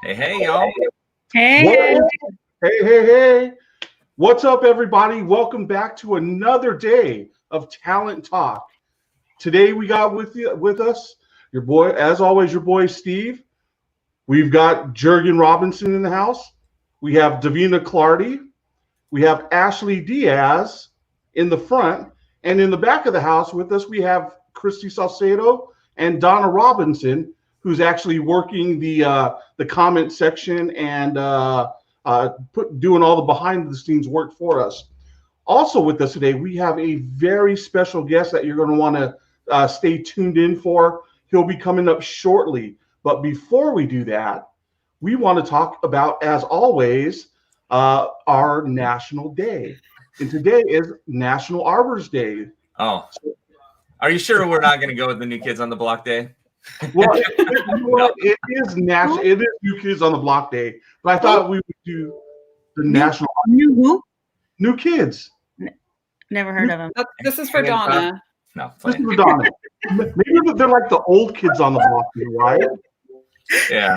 Hey, y'all. Hey. Hey. What's up, everybody? Welcome back to another day of Talent Talk. Today we got with us your boy, as always, your boy Steve. We've got Jurgen Robinson in the house. We have Davina Clardy. We have Ashley Diaz in the front. And in the back of the house with us, we have Christy Salcedo and Donna Robinson, who's actually working the comment section and doing all the behind the scenes work for us. Also with us today, we have a very special guest that you're going to want to stay tuned in for. He'll be coming up shortly. But before we do that, we want to talk about, as always, our National Day. And today is National Arbors Day. Oh, are you sure we're not going to go with the New Kids on the Block Day? Well, it is national. It is New Kids on the Block Day, but I thought we would do the National New Kids. Never heard of them. This is for Donna. No, this is for Donna. Maybe they're like the old kids on the block, right? Yeah.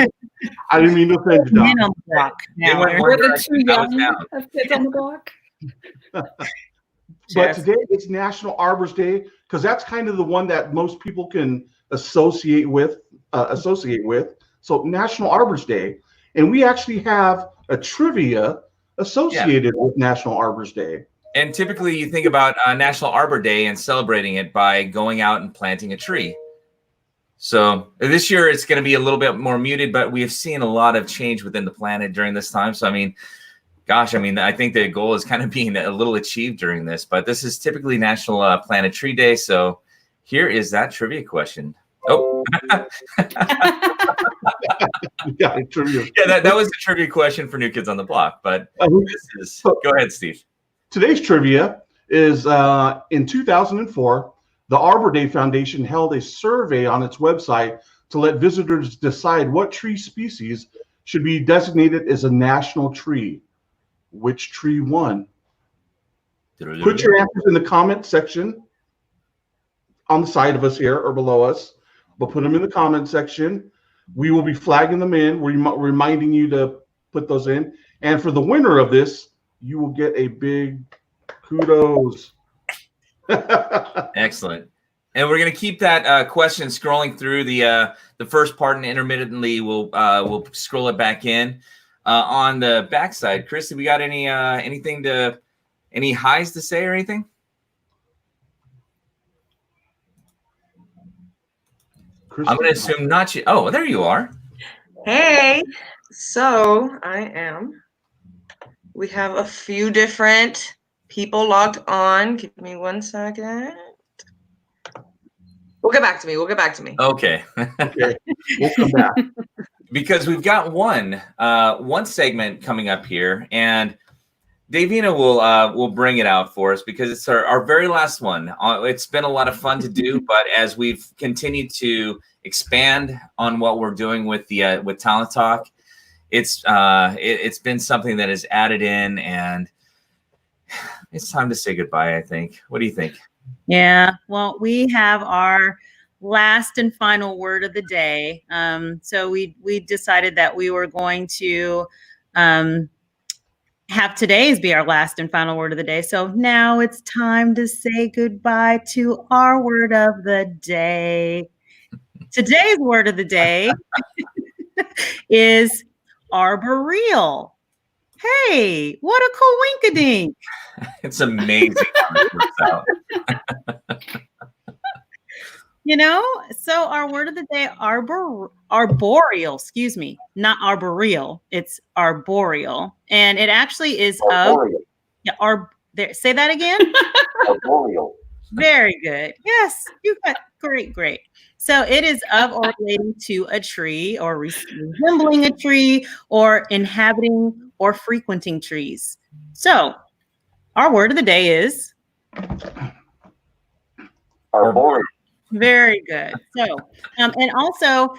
I didn't mean to offend you, Donna. On the block. They went We're one the direction, two I was young down. kids on the block. But today it's National Arbors Day because that's kind of the one that most people can associate with. So National Arbors Day, and we actually have a trivia associated with National Arbors Day. And typically you think about National Arbor Day and celebrating it by going out and planting a tree. So this year it's going to be a little bit more muted, but we have seen a lot of change within the planet during this time. So, I mean, gosh, I think the goal is kind of being a little achieved during this, but this is typically National Plant a Tree Day. So here is that trivia question. Oh, Yeah, trivia. Yeah, that was a trivia question for New Kids on the Block, but this is, go ahead, Steve. Today's trivia is in 2004, the Arbor Day Foundation held a survey on its website to let visitors decide what tree species should be designated as a national tree. Which tree won? Put your answers in the comment section on the side of us here or below us, but put them in the comment section. We will be flagging them in. We're reminding you to put those in. And for the winner of this, you will get a big kudos. Excellent. And we're going to keep that question scrolling through the first part, and intermittently we'll scroll it back in. On the backside, Chris, have we got any highs to say or anything? I'm going to assume not you. Oh, there you are. Hey, so we have a few different people logged on. Give me 1 second. We'll get back to me. Okay. Okay, we'll come back. Because we've got one segment coming up here, and Davina will bring it out for us because it's our very last one. It's been a lot of fun to do, but as we've continued to expand on what we're doing with Talent Talk, it's been something that is added in, and it's time to say goodbye, I think. What do you think? Yeah. Well, we have our last and final word of the day. So we decided that we were going to have today's be our last and final word of the day. So now it's time to say goodbye to our word of the day. Today's word of the day is arboreal. Hey, what a coinkadink. It's amazing how it works out. So our word of the day, arboreal, excuse me, not arboreal. It's arboreal. And it actually is say that again. Arboreal. Very good. Yes, you got great. So it is of or relating to a tree, or resembling a tree, or inhabiting or frequenting trees. So our word of the day is Arboreal. Very good. So, and also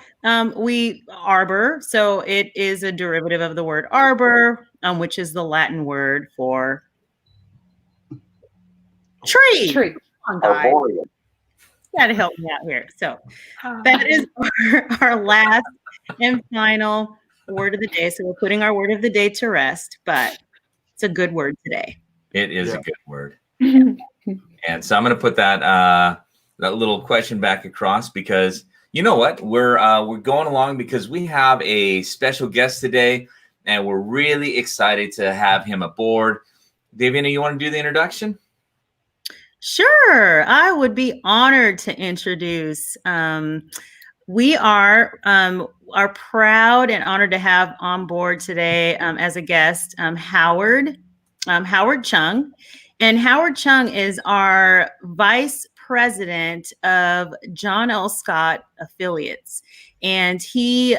we arbor. So it is a derivative of the word arbor, which is the Latin word for tree. Tree. Arboreal. got to help me out here. So that is our last and final word of the day. So we're putting our word of the day to rest, but it's a good word today. It is a good word. And so I'm going to put that little question back across because you know what? We're going along because we have a special guest today, and we're really excited to have him aboard. Davina, you want to do the introduction? Sure, I would be honored to introduce. We are proud and honored to have on board today as a guest Howard Chung. And Howard Chung is our vice president of John L. Scott Affiliates. And he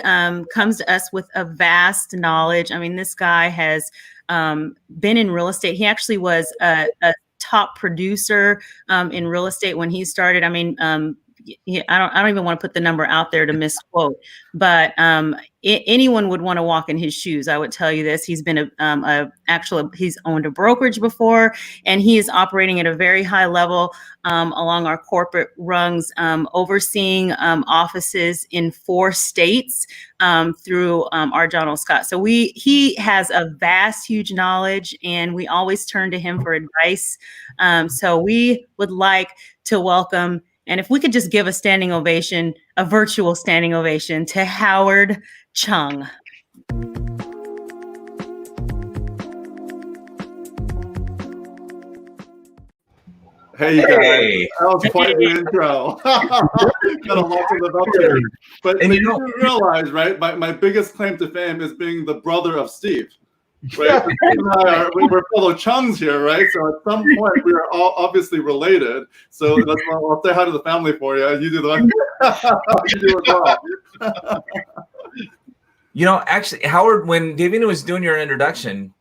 comes to us with a vast knowledge. I mean, this guy has been in real estate. He actually was a top producer in real estate when he started. I mean, I don't even want to put the number out there to misquote, but anyone would want to walk in his shoes. I would tell you this. He's been he's owned a brokerage before, and he is operating at a very high level along our corporate rungs, overseeing offices in 4 states through our John L. Scott. So he has a vast, huge knowledge, and we always turn to him for advice. So we would like to welcome, and if we could just give a standing ovation, a virtual standing ovation to Howard Chung. Hey, you guys. That was quite the intro. Got a lot of introduction. But you don't realize, right? My biggest claim to fame is being the brother of Steve. Right? We're fellow Chungs here, right? So at some point we are all obviously related. So I'll say hi to the family for you. You do the one. You do as well. You know, actually, Howard, when Davina was doing your introduction,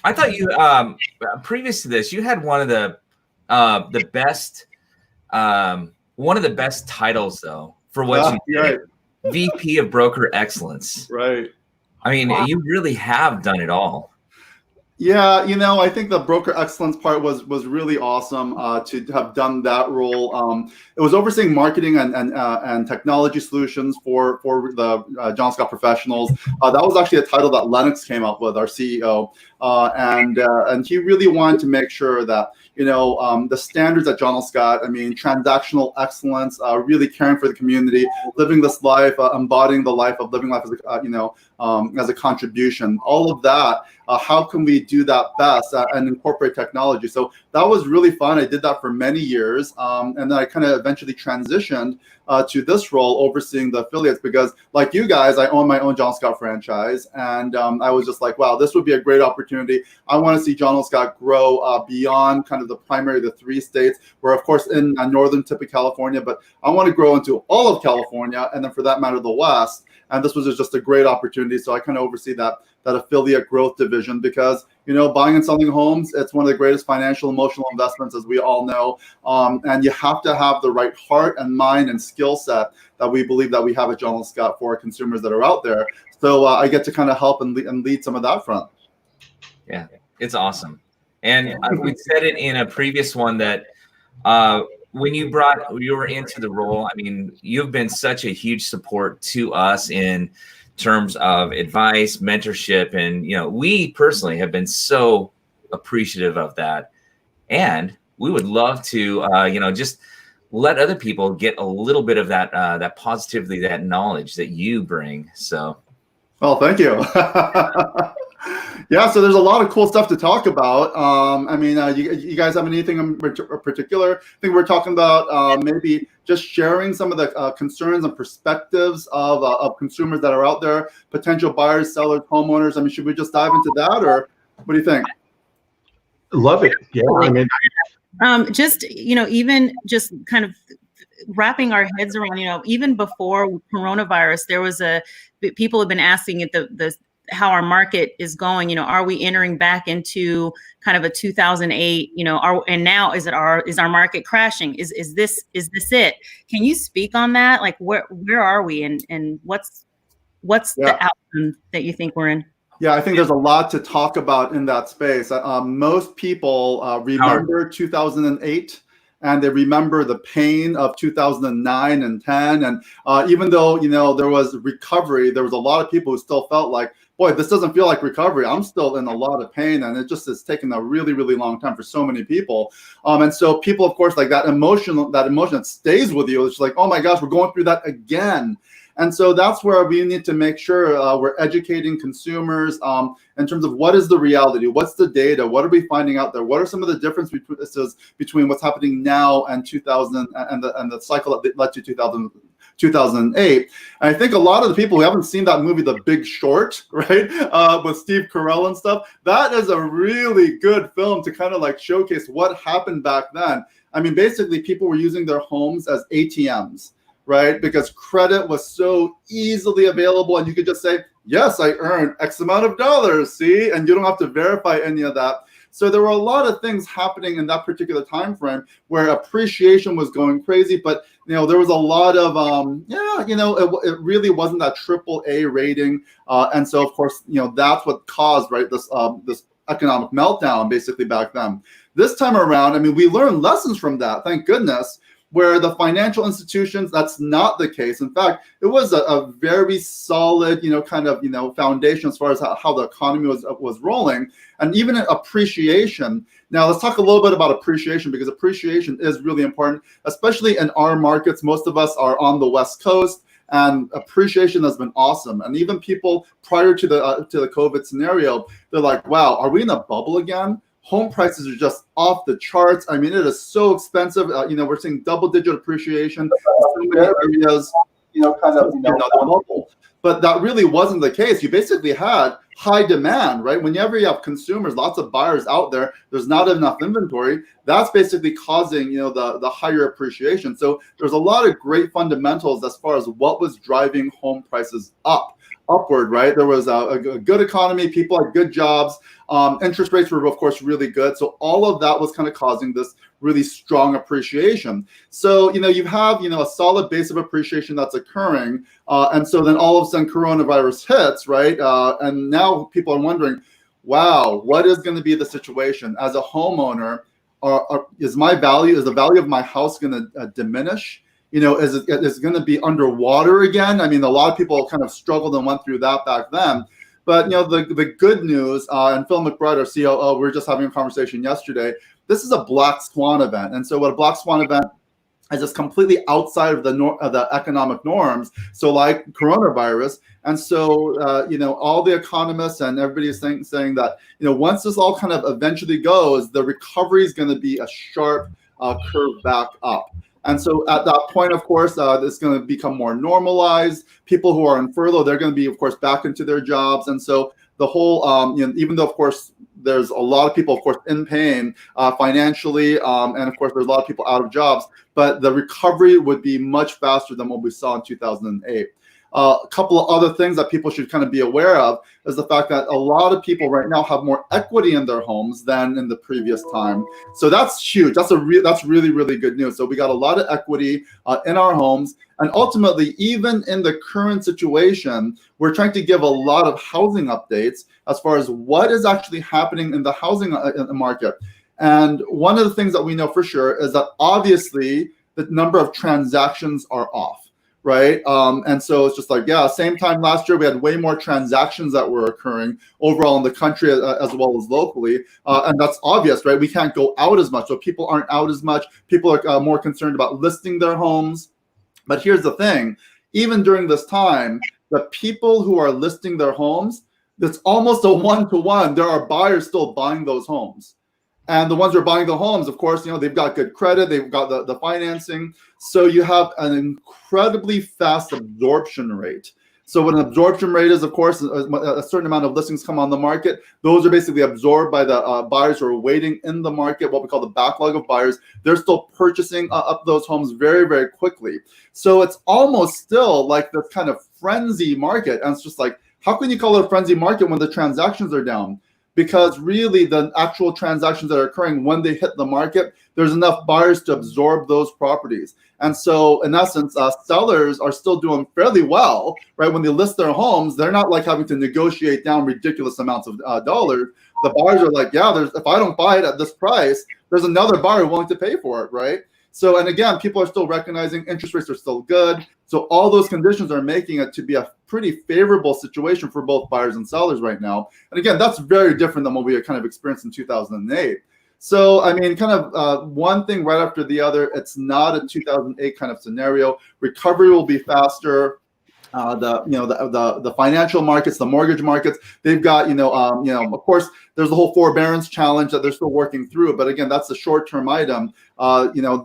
I thought you previous to this, you had one of the best titles though for what you did. Right. VP of Broker Excellence. Right. I mean, you really have done it all. Yeah, you know, I think the broker excellence part was really awesome to have done that role. It was overseeing marketing and technology solutions for the John Scott professionals. That was actually a title that Lennox came up with, our CEO, and he really wanted to make sure that the standards at John L. Scott, I mean, transactional excellence, really caring for the community, living this life, embodying the life of living life as a contribution. All of that. How can we do that best and incorporate technology? So that was really fun. I did that for many years. And then I kind of eventually transitioned to this role overseeing the affiliates because like you guys, I own my own John Scott franchise. And I was just like, wow, this would be a great opportunity. I want to see John L. Scott grow beyond kind of the 3 states. We're of course in northern tip of California, but I want to grow into all of California. And then for that matter, the West. And this was just a great opportunity. So I kind of oversee that affiliate growth division because, buying and selling homes, it's one of the greatest financial, emotional investments, as we all know. And you have to have the right heart and mind and skill set that we believe that we have at John L. Scott for our consumers that are out there. So I get to kind of help and lead some of that front. Yeah, it's awesome. And we said it in a previous one that when you were into the role, I mean, you've been such a huge support to us in terms of advice, mentorship, and we personally have been so appreciative of that. And we would love to just let other people get a little bit of that positivity, that knowledge that you bring. So well, thank you. Yeah, so there's a lot of cool stuff to talk about. I mean, you guys have anything in particular? I think we're talking about maybe just sharing some of the concerns and perspectives of consumers that are out there, potential buyers, sellers, homeowners. I mean, should we just dive into that, or what do you think? Love it. Yeah, I mean, even just kind of wrapping our heads around, even before coronavirus, there was people have been asking it how our market is going. Are we entering back into kind of a 2008, and now is our market crashing? Is this it? Can you speak on that? Like where are we and what's the outcome that you think we're in? Yeah, I think there's a lot to talk about in that space. Most people remember 2008 and they remember the pain of 2009 and 10. And even though, there was recovery, there was a lot of people who still felt like, boy, this doesn't feel like recovery. I'm still in a lot of pain. And it just has taken a really, really long time for so many people. And so people, of course, like that emotion that stays with you. It's like, oh my gosh, we're going through that again. And so that's where we need to make sure we're educating consumers in terms of what is the reality, what's the data, what are we finding out there, what are some of the differences between what's happening now and 2000 and the cycle that led to 2008. And I think a lot of the people who haven't seen that movie, The Big Short, right, with Steve Carell and stuff, that is a really good film to kind of like showcase what happened back then. I mean, basically, people were using their homes as ATMs. Right? Because credit was so easily available, and you could just say, yes, I earned X amount of dollars, see? And you don't have to verify any of that. So there were a lot of things happening in that particular time frame where appreciation was going crazy, but there was a lot of it really wasn't that AAA rating, and so of course that's what caused this economic meltdown basically back then. This time around, I mean, we learned lessons from that, thank goodness. Where the financial institutions, that's not the case. In fact, it was a very solid, foundation as far as how the economy was rolling, and even appreciation. Now, let's talk a little bit about appreciation, because appreciation is really important, especially in our markets. Most of us are on the West Coast, and appreciation has been awesome. And even people prior to the COVID scenario, they're like, "Wow, are we in a bubble again?" Home prices are just off the charts. I mean, it is so expensive. We're seeing double-digit appreciation in so many areas, the bubble. But that really wasn't the case. You basically had high demand, right? Whenever you have consumers, lots of buyers out there, there's not enough inventory. That's basically causing, the higher appreciation. So there's a lot of great fundamentals as far as what was driving home prices upward, right? There was a good economy, people had good jobs, interest rates were of course really good, so all of that was kind of causing this really strong appreciation. So you have a solid base of appreciation that's occurring, and so then all of a sudden coronavirus hits, right? And now people are wondering, wow, what is going to be the situation as a homeowner? Is the value of my house going to diminish? Is it going to be underwater again? I mean, a lot of people kind of struggled and went through that back then. But, the good news, and Phil McBride, our COO, we were just having a conversation yesterday. This is a black swan event. And so what a black swan event is just completely outside of the economic norms. So like coronavirus. And so, all the economists and everybody is saying that, once this all kind of eventually goes, the recovery is going to be a sharp curve back up. And so at that point, of course, it's going to become more normalized. People who are on furlough, they're going to be, of course, back into their jobs. And so the whole, even though, of course, there's a lot of people, of course, in pain financially, and of course, there's a lot of people out of jobs, but the recovery would be much faster than what we saw in 2008. A couple of other things that people should kind of be aware of is the fact that a lot of people right now have more equity in their homes than in the previous time. So that's huge. That's really, really good news. So we got a lot of equity in our homes. And ultimately, even in the current situation, we're trying to give a lot of housing updates as far as what is actually happening in the housing market. And one of the things that we know for sure is that obviously the number of transactions are off. Right. And so it's just like, same time last year, we had way more transactions that were occurring overall in the country as well as locally. And that's obvious, right? We can't go out as much. So people aren't out as much. People are more concerned about listing their homes. But here's the thing. Even during this time, the people who are listing their homes, it's almost a one-to-one. There are buyers still buying those homes. And the ones who are buying the homes, of course, they've got good credit, they've got the financing. So you have an incredibly fast absorption rate. So what an absorption rate is, of course, a certain amount of listings come on the market. Those are basically absorbed by the buyers who are waiting in the market, what we call the backlog of buyers. They're still purchasing up those homes very, very quickly. So it's almost still like this kind of frenzy market. And it's just like, how can you call it a frenzy market when the transactions are down? Because really the actual transactions that are occurring when they hit the market, there's enough buyers to absorb those properties. And so in essence, sellers are still doing fairly well, right? When they list their homes, they're not like having to negotiate down ridiculous amounts of dollars. The buyers are like, if I don't buy it at this price, there's another buyer willing to pay for it, right? So, and again, people are still recognizing interest rates are still good. So all those conditions are making it to be a pretty favorable situation for both buyers and sellers right now. And again, that's very different than what we had kind of experienced in 2008. So, I mean, kind of one thing right after the other. It's not a 2008 kind of scenario. Recovery will be faster. The financial markets, the mortgage markets, they've got, of course, there's the whole forbearance challenge that they're still working through. But again, that's a short-term item.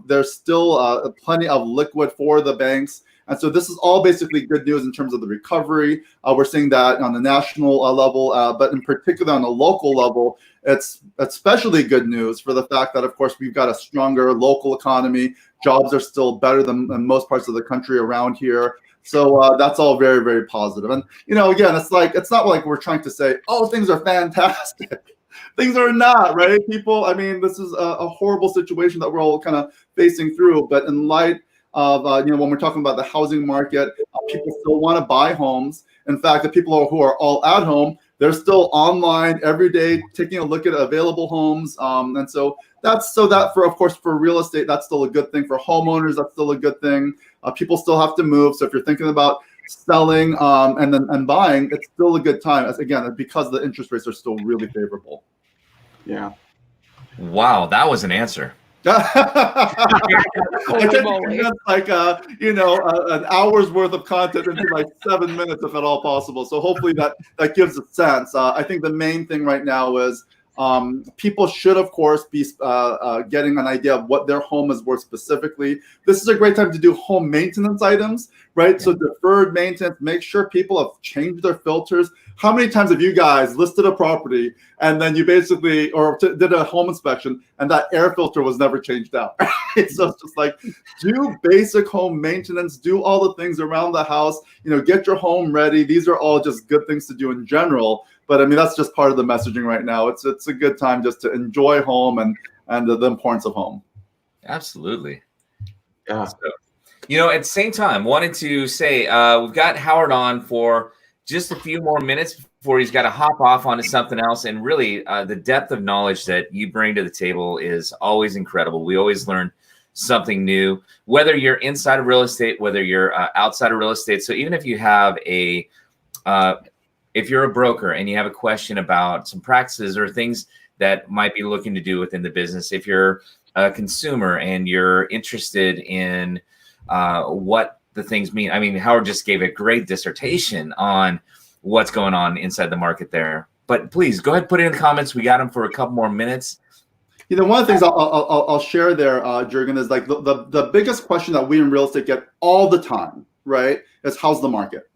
There's still plenty of liquid for the banks. And so this is all basically good news in terms of the recovery. We're seeing that on the national level, but in particular on the local level, it's especially good news for the fact that, of course, we've got a stronger local economy. Jobs are still better than in most parts of the country around here. So that's all very, very positive. And, again, it's not like we're trying to say, oh, things are fantastic. Things are not, right? People, I mean, this is a horrible situation that we're all kind of facing through. But in light of, when we're talking about the housing market, people still want to buy homes. In fact, the people who are all at home, they're still online every day taking a look at available homes. And so for real estate, that's still a good thing. For homeowners, that's still a good thing. People still have to move. So if you're thinking about selling and buying, it's still a good time. Again, because the interest rates are still really favorable. Yeah. Wow, that was an answer. I think that's like an hour's worth of content into like 7 minutes, if at all possible. So hopefully that gives a sense. I think the main thing right now is people should, of course, be getting an idea of what their home is worth specifically. This is a great time to do home maintenance items, right? Yeah. So deferred maintenance, make sure people have changed their filters. How many times have you guys listed a property and then you basically did a home inspection and that air filter was never changed out? Right? So it's just like, do basic home maintenance, do all the things around the house, get your home ready. These are all just good things to do in general. But I mean, that's just part of the messaging right now. It's a good time just to enjoy home and the importance of home. Absolutely. Yeah. So, at the same time, wanted to say we've got Howard on for just a few more minutes before he's got to hop off onto something else. And really, the depth of knowledge that you bring to the table is always incredible. We always learn something new, whether you're inside of real estate, whether you're outside of real estate. So even if you have if you're a broker and you have a question about some practices or things that might be looking to do within the business, if you're a consumer and you're interested in what the things mean. I mean, Howard just gave a great dissertation on what's going on inside the market there. But please go ahead, put it in the comments. We got him for a couple more minutes. One of the things I'll share there, Jurgen, is like the biggest question that we in real estate get all the time, right, is how's the market?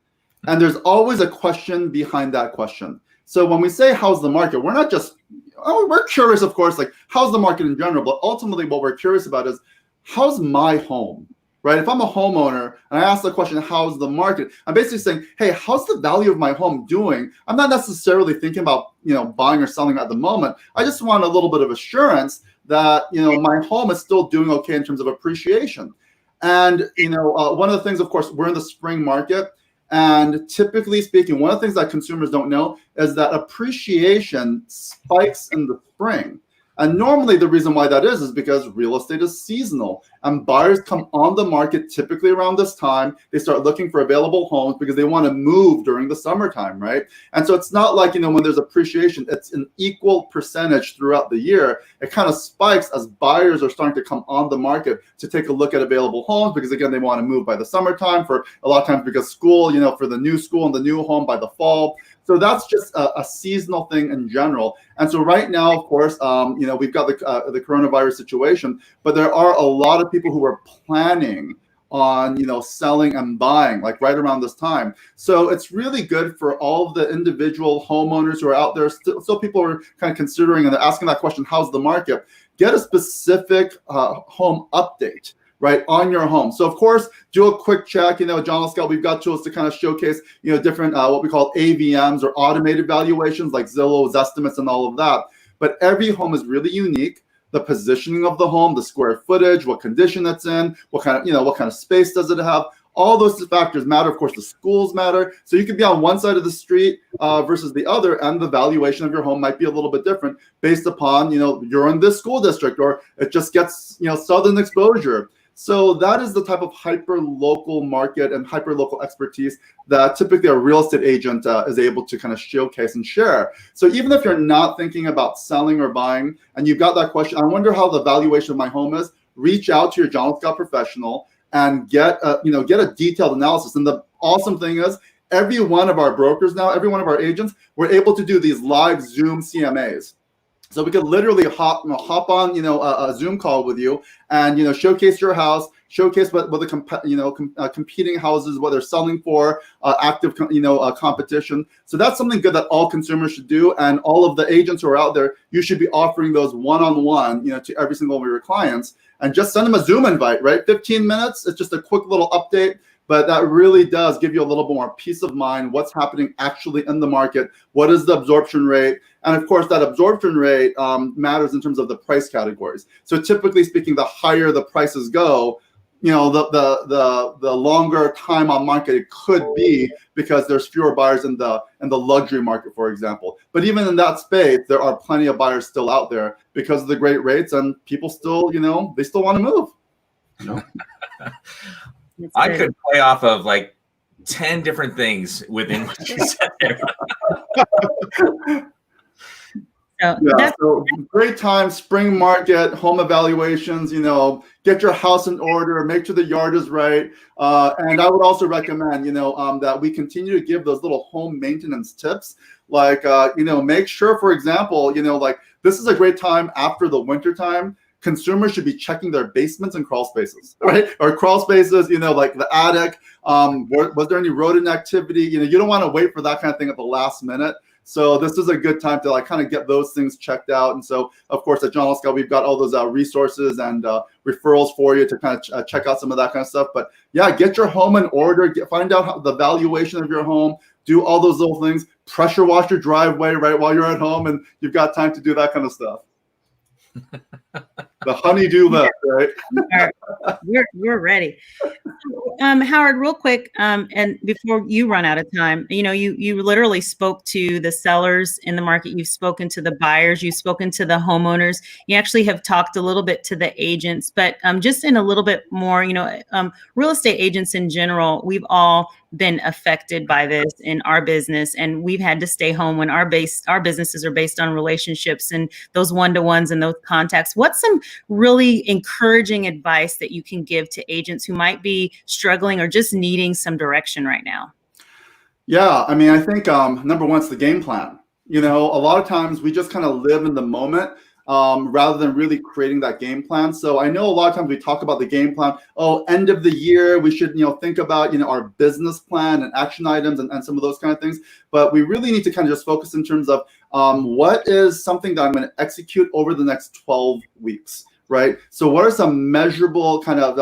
And there's always a question behind that question. So when we say how's the market, we're not just, we're curious, of course, like how's the market in general, but ultimately what we're curious about is how's my home, right? If I'm a homeowner and I ask the question, how's the market? I'm basically saying, hey, how's the value of my home doing? I'm not necessarily thinking about, buying or selling at the moment. I just want a little bit of assurance that, my home is still doing okay in terms of appreciation. And, one of the things, of course, we're in the spring market. And typically speaking, one of the things that consumers don't know is that appreciation spikes in the spring. And normally the reason why that is because real estate is seasonal and buyers come on the market typically around this time. They start looking for available homes because they want to move during the summertime, right? And so it's not like, when there's appreciation, it's an equal percentage throughout the year. It kind of spikes as buyers are starting to come on the market to take a look at available homes because, again, they want to move by the summertime, for a lot of times because school, for the new school and the new home by the fall. So that's just a seasonal thing in general. And so right now, of course, we've got the coronavirus situation, but there are a lot of people who are planning on, selling and buying like right around this time. So it's really good for all of the individual homeowners who are out there. Still people are kind of considering and they're asking that question, how's the market? Get a specific home update, right, on your home. So of course, do a quick check. John Scott, we've got tools to kind of showcase, different what we call AVMs or automated valuations like Zillow's estimates and all of that. But every home is really unique. The positioning of the home, the square footage, what condition it's in, what kind of space does it have? All those factors matter. Of course, the schools matter. So you could be on one side of the street versus the other, and the valuation of your home might be a little bit different based upon, you're in this school district, or it just gets, southern exposure. So that is the type of hyper-local market and hyper-local expertise that typically a real estate agent is able to kind of showcase and share. So even if you're not thinking about selling or buying, and you've got that question, I wonder how the valuation of my home is, reach out to your John Scott professional and get a detailed analysis. And the awesome thing is, every one of our brokers now, every one of our agents, we're able to do these live Zoom CMAs. So we could literally hop on, a Zoom call with you, and showcase your house, showcase what the competing houses, what they're selling for, active competition. So that's something good that all consumers should do, and all of the agents who are out there, you should be offering those one-on-one, to every single one of your clients, and just send them a Zoom invite, right? 15 minutes. It's just a quick little update. But that really does give you a little bit more peace of mind. What's happening actually in the market? What is the absorption rate? And of course, that absorption rate matters in terms of the price categories. So typically speaking, the higher the prices go, the longer time on market it could be, because there's fewer buyers in the luxury market, for example. But even in that space, there are plenty of buyers still out there because of the great rates, and people still, they still want to move. I could play off of like 10 different things within what you said there. So great time, spring market, home evaluations, get your house in order, make sure the yard is right. And I would also recommend, that we continue to give those little home maintenance tips. Like, make sure, for example, like this is a great time after the winter time. Consumers should be checking their basements and crawl spaces, right? Or crawl spaces, like the attic. Was there any rodent activity? You don't want to wait for that kind of thing at the last minute. So this is a good time to kind of get those things checked out. And so, of course, at John Scott, we've got all those resources and referrals for you to kind of check out some of that kind of stuff. But yeah, get your home in order. Find out the valuation of your home. Do all those little things. Pressure wash your driveway right while you're at home, and you've got time to do that kind of stuff. The honey-do list, right? We're ready. Howard, real quick, and before you run out of time, you literally spoke to the sellers in the market. You've spoken to the buyers. You've spoken to the homeowners. You actually have talked a little bit to the agents, but just in a little bit more, real estate agents in general, we've all been affected by this in our business, and we've had to stay home when our businesses are based on relationships and those one-to-ones and those contacts. What's some really encouraging advice that you can give to agents who might be struggling or just needing some direction right now? Yeah, I mean, I think number one, it's the game plan. A lot of times we just kind of live in the moment rather than really creating that game plan. So I know a lot of times we talk about the game plan. Oh, end of the year, we should, think about, our business plan and action items and some of those kind of things. But we really need to kind of just focus in terms of what is something that I'm going to execute over the next 12 weeks. Right. So what are some measurable kind of,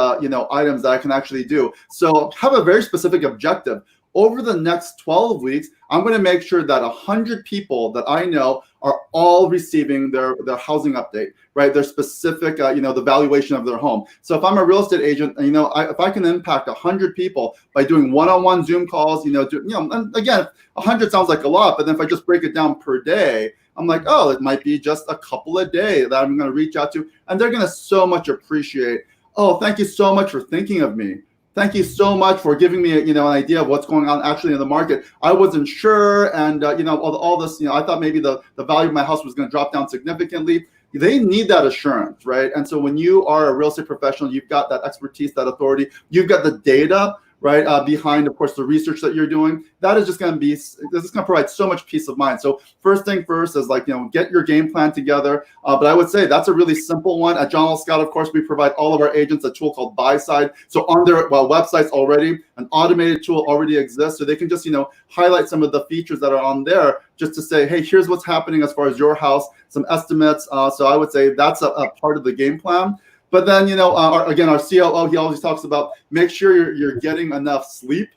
items that I can actually do? So have a very specific objective. Over the next 12 weeks, I'm going to make sure that 100 people that I know are all receiving their housing update, right? Their specific, the valuation of their home. So if I'm a real estate agent, if I can impact 100 people by doing one-on-one Zoom calls, and again, 100 sounds like a lot, but then if I just break it down per day, I'm like, oh, it might be just a couple a day that I'm going to reach out to, and they're going to so much appreciate. Oh, thank you so much for thinking of me. Thank you so much for giving me, an idea of what's going on actually in the market. I wasn't sure, and all this, I thought maybe the value of my house was going to drop down significantly. They need that assurance, right? And so when you are a real estate professional, you've got that expertise, that authority, you've got the data, right, behind, of course, the research that you're doing. That is just going to provide so much peace of mind. So first thing first is get your game plan together. But I would say that's a really simple one. At John L. Scott, of course, we provide all of our agents a tool called Buy Side. So on their websites already, an automated tool already exists. So they can just, highlight some of the features that are on there just to say, hey, here's what's happening as far as your house, some estimates. So I would say that's a part of the game plan. But then, our COO, he always talks about make sure you're getting enough sleep,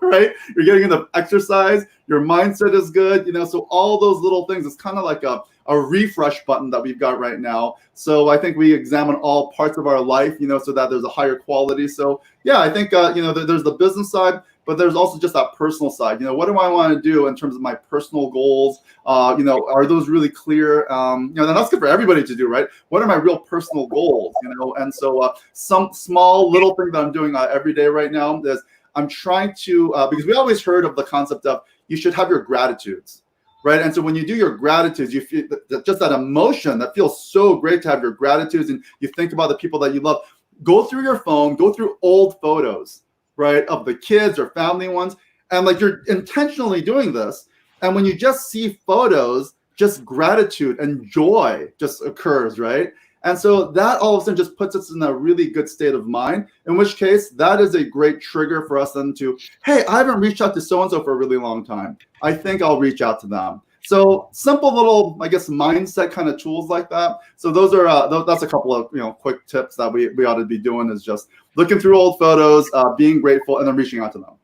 right? You're getting enough exercise. Your mindset is good, So all those little things, it's kind of like a a refresh button that we've got right now. So I think we examine all parts of our life, so that there's a higher quality. So yeah, I think there's the business side, but there's also just that personal side. What do I want to do in terms of my personal goals? Are those really clear? And that's good for everybody to do, right? What are my real personal goals? And so some small little thing that I'm doing every day right now is I'm trying to, because we always heard of the concept of you should have your gratitudes, right? And so when you do your gratitudes, you feel just that emotion that feels so great to have your gratitudes, and you think about the people that you love. Go through your phone, go through old photos, right, of the kids or family ones, and like you're intentionally doing this. And when you just see photos, just gratitude and joy just occurs, right? And so that all of a sudden just puts us in a really good state of mind, in which case that is a great trigger for us then to, hey, I haven't reached out to so-and-so for a really long time. I think I'll reach out to them. So simple little, I guess, mindset kind of tools like that. So those are that's a couple of quick tips that we ought to be doing, is just looking through old photos, being grateful, and then reaching out to them.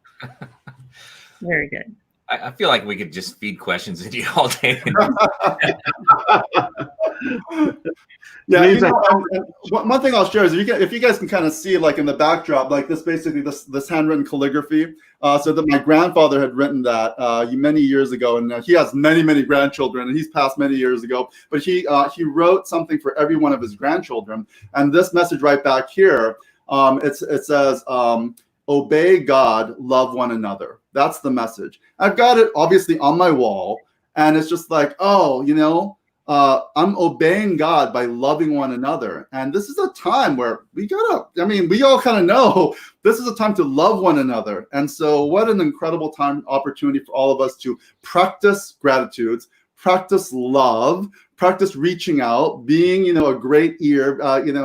Very good. I feel like we could just feed questions into you all day. Yeah, one thing I'll share is if you guys can kind of see, like in the backdrop, like this, basically this handwritten calligraphy. So that my grandfather had written that many years ago, and he has many grandchildren, and he's passed many years ago. But he wrote something for every one of his grandchildren, and this message right back here, it says, "Obey God, love one another." That's the message. I've got it obviously on my wall, and it's just like, I'm obeying God by loving one another. And this is a time where we all kind of know this is a time to love one another. And so what an incredible opportunity for all of us to practice gratitudes, practice love, practice reaching out, being, a great ear,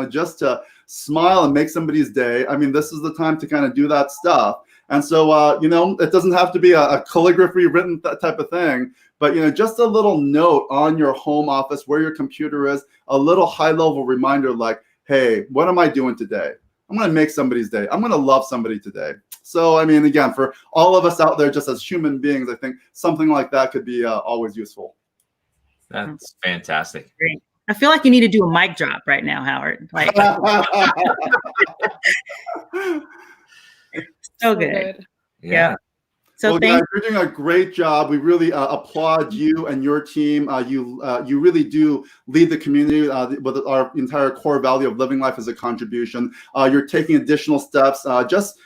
just to smile and make somebody's day. I mean, this is the time to kind of do that stuff. And so, it doesn't have to be a calligraphy written type of thing, but, just a little note on your home office where your computer is, a little high level reminder like, hey, what am I doing today? I'm going to make somebody's day. I'm going to love somebody today. So, I mean, again, for all of us out there, just as human beings, I think something like that could be always useful. That's fantastic. Great. I feel like you need to do a mic drop right now, Howard. Like, so good. Yeah. So well, guys, you're doing a great job. We really applaud you and your team. You really do lead the community with our entire core value of living life as a contribution. You're taking additional steps, just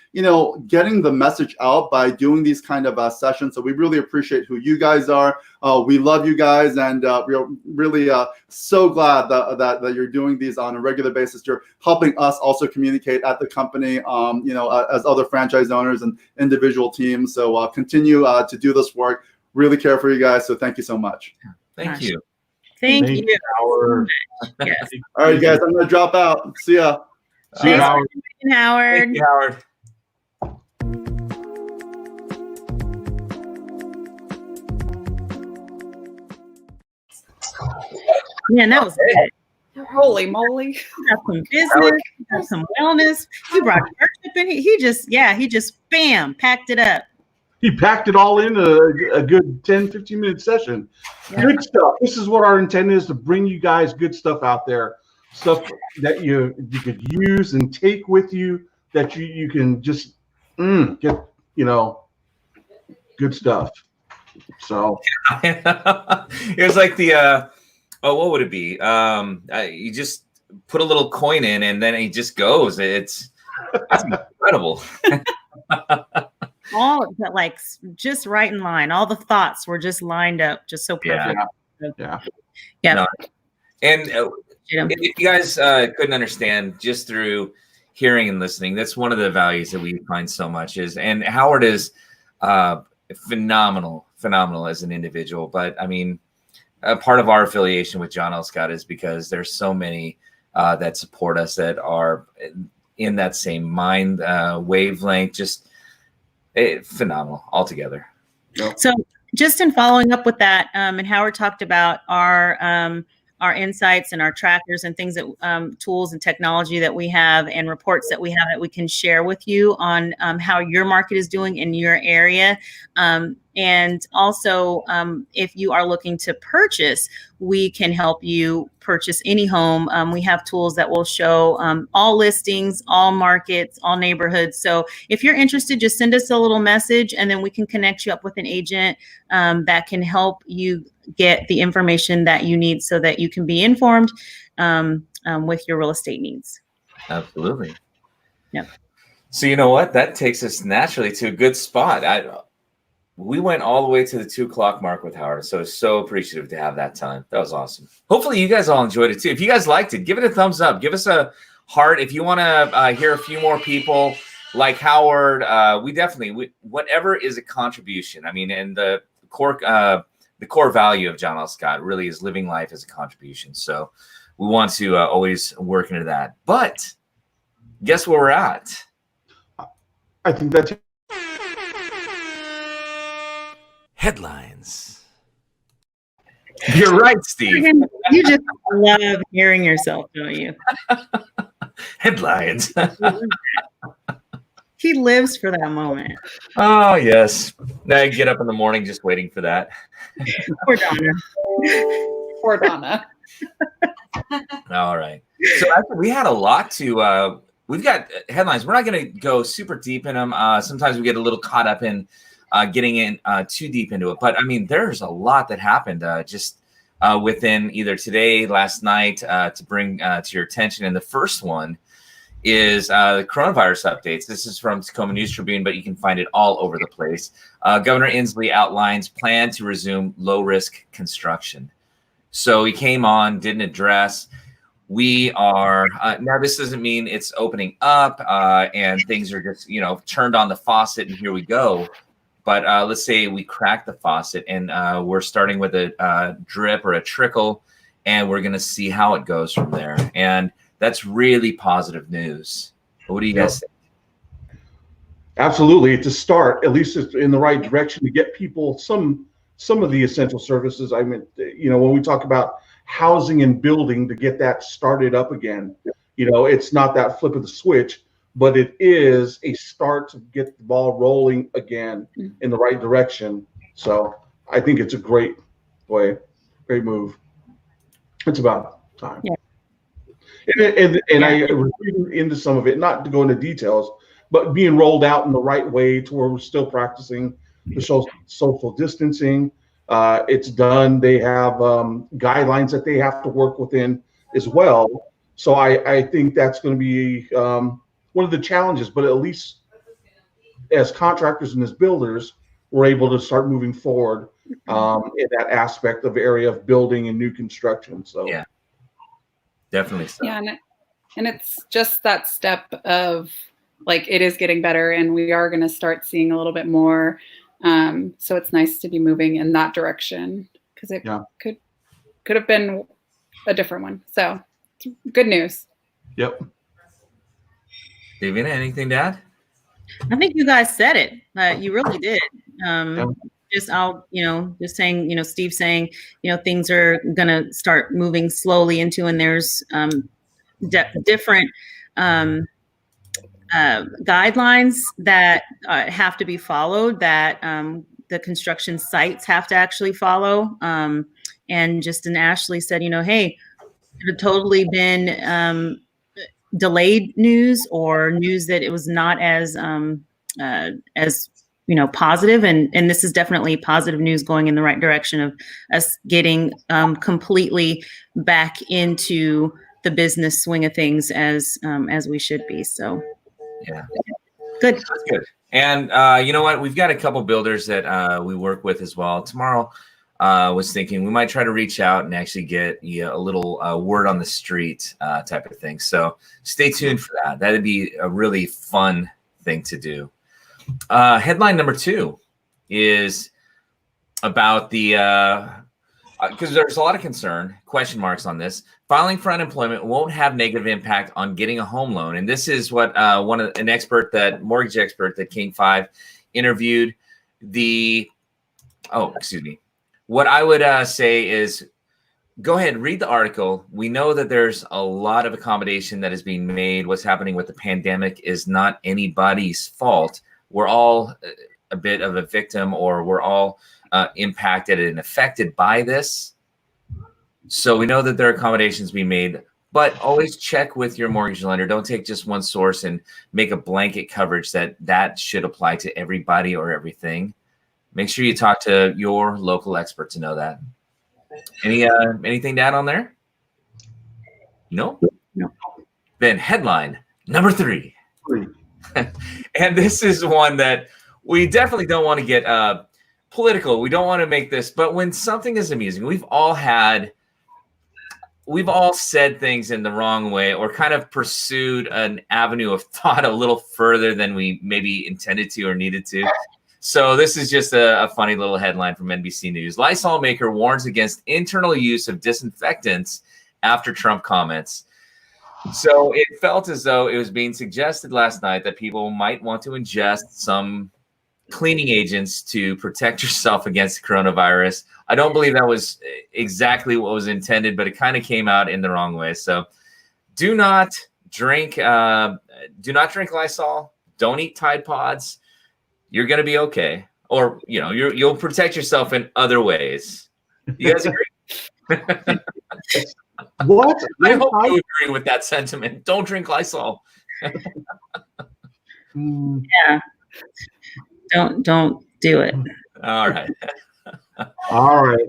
getting the message out by doing these kind of sessions. So we really appreciate who you guys are. We love you guys, and we're really so glad that you're doing these on a regular basis. You're helping us also communicate at the company, as other franchise owners and individual teams. So continue to do this work. Really care for you guys. So thank you so much. Thank you. Thank you. Howard. Yes. All right, guys, I'm going to drop out. See ya. See you, Howard. Howard. Thank you, Howard. Man, that was good. Holy moly. We got some business, we got some wellness. He brought worship in. He just bam, packed it up. He packed it all in a good 10, 15-minute session. Yeah. Good stuff. This is what our intent is, to bring you guys good stuff out there, stuff that you could use and take with you, that you can just get, good stuff. So it was like the what would it be? You just put a little coin in, and then it just goes. That's incredible. All that, like, just right in line. All the thoughts were just lined up, just so perfect. yeah. No. And if you guys couldn't understand just through hearing and listening, that's one of the values that we find so much and Howard is phenomenal as an individual. But I mean, part of our affiliation with John L. Scott is because there's so many that support us that are in that same mind wavelength, just phenomenal altogether. So just in following up with that, and Howard talked about our our insights and our trackers and things that tools and technology that we have and reports that we have that we can share with you on how your market is doing in your area. And also, if you are looking to purchase, we can help you purchase any home. We have tools that will show all listings, all markets, all neighborhoods. So if you're interested, just send us a little message and then we can connect you up with an agent that can help you get the information that you need so that you can be informed with your real estate needs. Absolutely. Yeah. So you know what? That takes us naturally to a good spot. We went all the way to the 2 o'clock mark with Howard. So appreciative to have that time. That was awesome. Hopefully you guys all enjoyed it too. If you guys liked it, give it a thumbs up. Give us a heart. If you want to hear a few more people like Howard, whatever is a contribution. I mean, and the core value of John L. Scott really is living life as a contribution. So we want to always work into that. But guess where we're at? I think that's Headlines. You're right, Steve. You just love hearing yourself, don't you? Headlines. He lives for that moment. Oh, yes. Now I get up in the morning just waiting for that. Poor Donna. Poor Donna. All right. So actually, we had a lot to we've got headlines. We're not going to go super deep in them. Sometimes we get a little caught up in getting in too deep into it. But I mean, there's a lot that happened just within either today, last night to bring to your attention. And the first one is the coronavirus updates. This is from Tacoma News Tribune, but you can find it all over the place. Governor Inslee outlines plan to resume low-risk construction. So he came on, did an address. We are now. This doesn't mean it's opening up and things are just turned on the faucet and here we go. But let's say we crack the faucet and we're starting with a drip or a trickle, and we're going to see how it goes from there. And that's really positive news. What do you guys think? absolutely. It's a start. At least it's in the right direction to get people some of the essential services. I mean, when we talk about housing and building, to get that started up again, it's not that flip of the switch, but it is a start to get the ball rolling again in the right direction. So I think it's a great move. It's about time. Yeah. And I was reading into some of it, not to go into details, but being rolled out in the right way to where we're still practicing the social distancing. It's done. They have guidelines that they have to work within as well. So I think that's going to be one of the challenges, but at least as contractors and as builders, we're able to start moving forward in that aspect of area of building and new construction. So yeah, definitely so. Yeah, and it's just that step of it is getting better, and we are going to start seeing a little bit more. So it's nice to be moving in that direction because it could have been a different one. So it's good news. Yep. Davina, anything to add? I think you guys said it. You really did. Just saying, Steve saying, things are going to start moving slowly into, and there's different guidelines that have to be followed that the construction sites have to actually follow. And Justin Ashley said, hey, it had totally been delayed news or news that it was not as positive, and this is definitely positive news going in the right direction of us getting completely back into the business swing of things as we should be. So yeah, good. That's good. And you know what? We've got a couple builders that we work with as well. Tomorrow, was thinking we might try to reach out and actually get a little word on the street type of thing. So stay tuned for that. That'd be a really fun thing to do. Headline number 2 is about the because there's a lot of question marks on this. Filing for unemployment won't have negative impact on getting a home loan. And this is what mortgage expert that King 5 interviewed. What I would say is go ahead, read the article. We know that there's a lot of accommodation that is being made. What's happening with the pandemic is not anybody's fault. We're all a bit of a victim, or we're all impacted and affected by this. So we know that there are accommodations being made, but always check with your mortgage lender. Don't take just one source and make a blanket coverage that should apply to everybody or everything. Make sure you talk to your local expert to know that. Anything to add on there? No? No. Then headline number 3. And this is one that we definitely don't want to get political. We don't want to make this, but when something is amusing, we've all said things in the wrong way, or kind of pursued an avenue of thought a little further than we maybe intended to or needed to. So this is just a funny little headline from NBC News. Lysol maker warns against internal use of disinfectants after Trump comments. So it felt as though it was being suggested last night that people might want to ingest some cleaning agents to protect yourself against coronavirus. I don't believe that was exactly what was intended, but it kind of came out in the wrong way. So do not drink Lysol. Don't eat Tide Pods. You're going to be okay. Or, you'll protect yourself in other ways. You guys agree? What? I hope you agree with that sentiment. Don't drink Lysol. Yeah. Don't do it. All right. All right.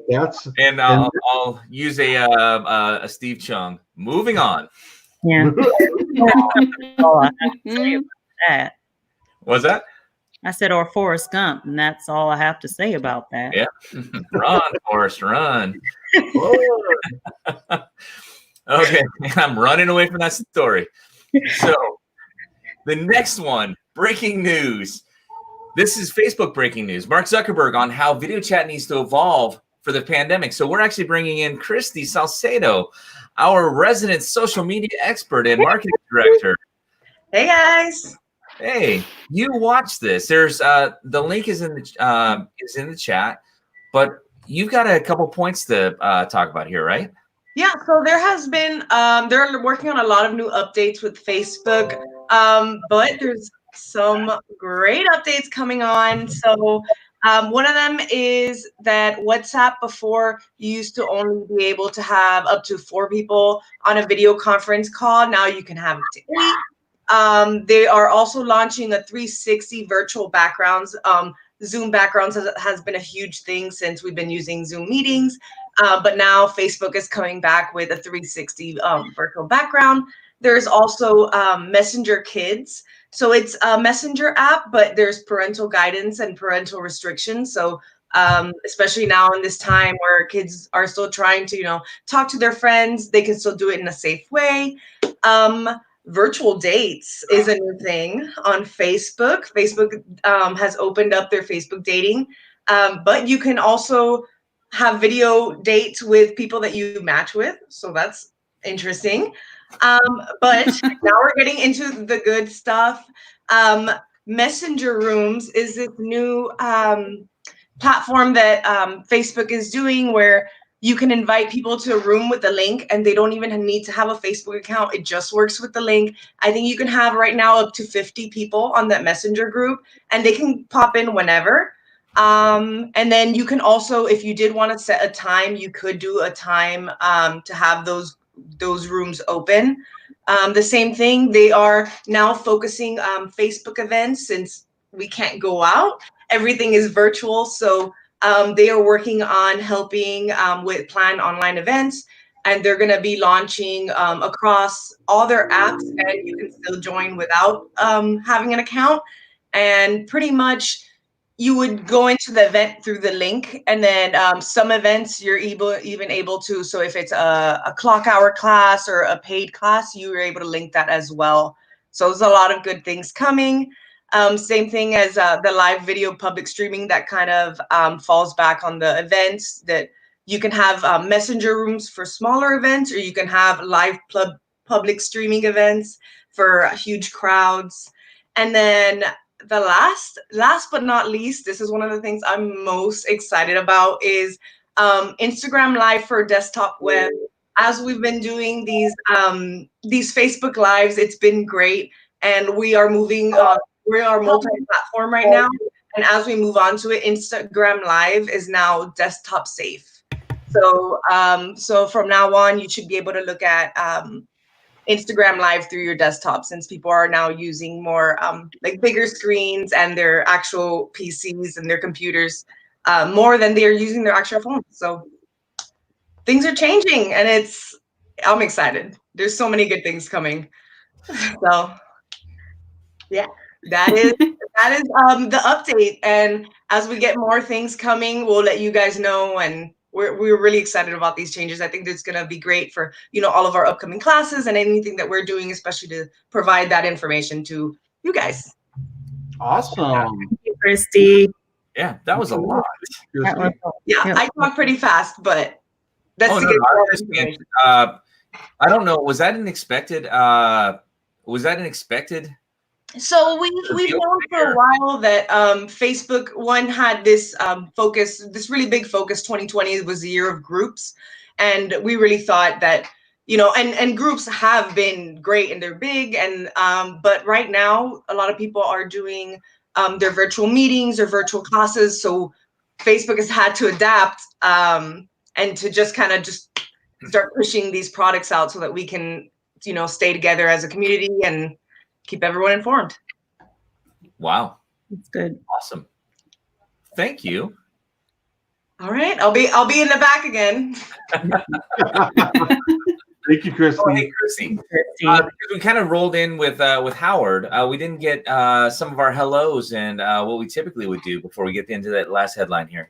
And I'll use a Steve Chung. Moving on. Yeah. All I have to say about that. What's that? I said, or Forrest Gump, and that's all I have to say about that. Yeah. Run, Forrest, run. Okay. I'm running away from that story. So the next one, breaking news. This is Facebook breaking news. Mark Zuckerberg on how video chat needs to evolve for the pandemic. So we're actually bringing in Christy Salcedo, our resident social media expert and marketing director. Hey guys. Hey, you watch this. There's the link is in the chat, but you've got a couple points to talk about here, right? Yeah, so there has been they're working on a lot of new updates with Facebook, but there's some great updates coming on. So one of them is that WhatsApp, before you used to only be able to have up to 4 people on a video conference call. Now you can have up to 8. They are also launching a 360 virtual backgrounds. Zoom backgrounds has been a huge thing since we've been using Zoom meetings. But now Facebook is coming back with a 360 virtual background. There's also Messenger Kids. So it's a messenger app, but there's parental guidance and parental restrictions. So especially now in this time where kids are still trying to, talk to their friends, they can still do it in a safe way. Virtual dates is a new thing on Facebook. Facebook has opened up their Facebook dating, but you can also have video dates with people that you match with. So that's interesting. But now we're getting into the good stuff. Messenger Rooms is this new platform that Facebook is doing where you can invite people to a room with a link and they don't even need to have a Facebook account. It just works with the link. I think you can have right now up to 50 people on that Messenger group and they can pop in whenever. And then you can also, if you did want to set a time, you could do a time to have those rooms open. The same thing, they are now focusing Facebook events since we can't go out. Everything is virtual. So they are working on helping with planned online events, and they're going to be launching across all their apps, and you can still join without having an account. And pretty much you would go into the event through the link, and then some events you're even able to. So if it's a clock hour class or a paid class, you are able to link that as well. So there's a lot of good things coming. Same thing as the live video public streaming that kind of falls back on the events, that you can have messenger rooms for smaller events, or you can have live public streaming events for huge crowds. And then the last but not least, this is one of the things I'm most excited about, is Instagram Live for desktop web. As we've been doing these Facebook Lives, it's been great, and we are moving. We are multi-platform right now, and as we move on to it, Instagram Live is now desktop safe. So, so from now on, you should be able to look at Instagram Live through your desktop, since people are now using more like bigger screens and their actual PCs and their computers more than they're using their actual phones. So things are changing, and I'm excited. There's so many good things coming. So yeah, that is the update. And as we get more things coming, we'll let you guys know. And we're really excited about these changes. I think it's going to be great for, all of our upcoming classes and anything that we're doing, especially to provide that information to you guys. Awesome. Thank you, Christy. Yeah, that was a lot. Yeah, I talk pretty fast, but that's to get I understand. I don't know. Was that an expected? So we've known for a while that Facebook had this focus, this really big focus. 2020 was the year of groups, and we really thought that and groups have been great and they're big, and but right now a lot of people are doing their virtual meetings or virtual classes. So Facebook has had to adapt and to just kind of start pushing these products out so that we can stay together as a community and keep everyone informed. Wow. That's good. Awesome. Thank you. All right. I'll be in the back again. Thank you, Christy. Oh, hey, Christy. Because we kind of rolled in with Howard. We didn't get some of our hellos and what we typically would do before we get into that last headline here.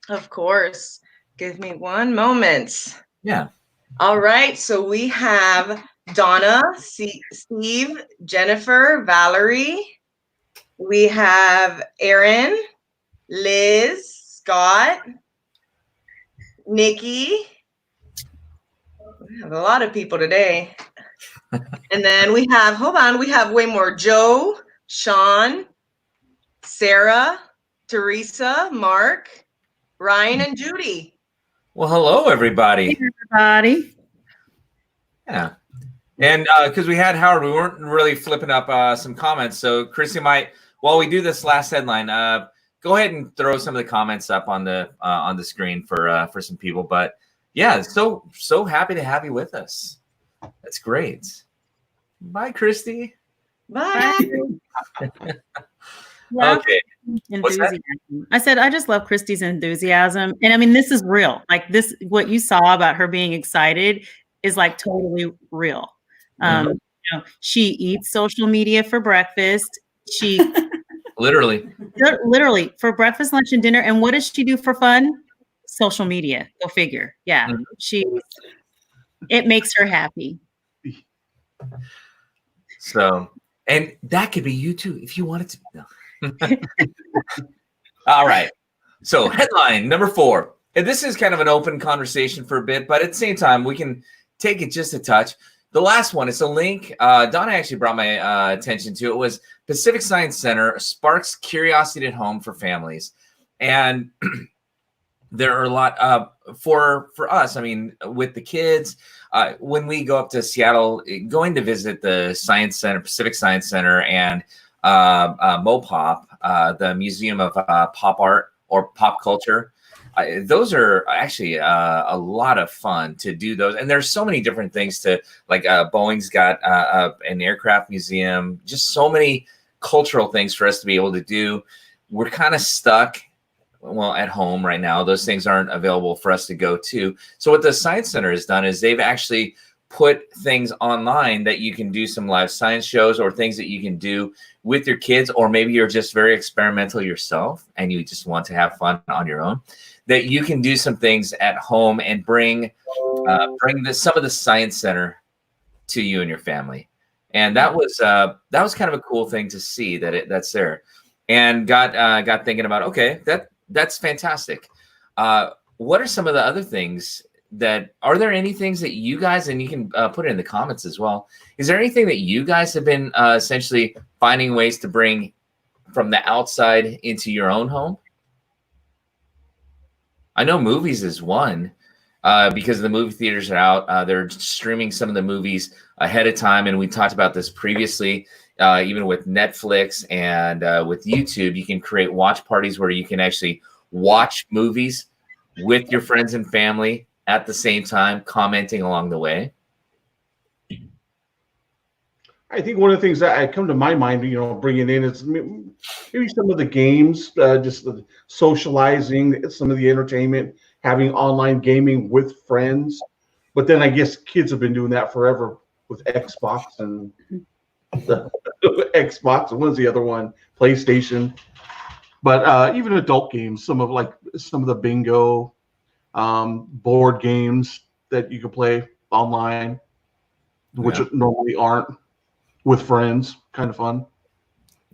Of course. Give me one moment. Yeah. All right. So we have Donna, Steve, Jennifer, Valerie. We have Aaron, Liz, Scott, Nikki. We have a lot of people today. And then we have way more. Joe, Sean, Sarah, Teresa, Mark, Ryan, and Judy. Well, hello, everybody. Hey, everybody. Yeah. And because we had Howard, we weren't really flipping up some comments. So Christy might, while we do this last headline, go ahead and throw some of the comments up on the screen for some people. But yeah, so happy to have you with us. That's great. Bye, Christy. Bye. Okay. Enthusiasm. I said, I just love Christy's enthusiasm. And I mean, this is real. Like this, what you saw about her being excited is like totally real. She eats social media for breakfast. She literally for breakfast, lunch, and dinner. And what does she do for fun? Social media. Go figure. Yeah. It makes her happy. So, and that could be you too, if you wanted to. No. All right. So headline number 4. And this is kind of an open conversation for a bit, but at the same time, we can take it just a touch. The last one is a link. Donna actually brought my attention to it. Was Pacific Science Center sparks curiosity at home for families. And there are a lot for us. I mean, with the kids, when we go up to Seattle, going to visit the Science Center, Pacific Science Center, and MoPop, the Museum of Pop Art or Pop Culture. Those are actually a lot of fun to do those. And there's so many different things to, like Boeing's got an aircraft museum, just so many cultural things for us to be able to do. We're kind of stuck, at home right now. Those things aren't available for us to go to. So what the Science Center has done is they've actually put things online that you can do some live science shows or things that you can do with your kids, or maybe you're just very experimental yourself and you just want to have fun on your own, that you can do some things at home and bring some of the Science Center to you and your family. And that was kind of a cool thing to see that's there, and got thinking about, okay, that's fantastic. What are some of the other things are there any things that you guys, and you can put it in the comments as well, is there anything that you guys have been essentially finding ways to bring from the outside into your own home? I know movies is one. Because the movie theaters are out, they're streaming some of the movies ahead of time, and we talked about this previously. Even with Netflix and with YouTube, you can create watch parties where you can actually watch movies with your friends and family at the same time, commenting along the way. I think one of the things that come to my mind, bringing in is maybe some of the games, just the socializing, some of the entertainment, having online gaming with friends. But then I guess kids have been doing that forever with Xbox and the Xbox. And what's the other one? PlayStation. But even adult games, some of the bingo, board games that you can play online, which normally aren't, with friends. Kind of fun.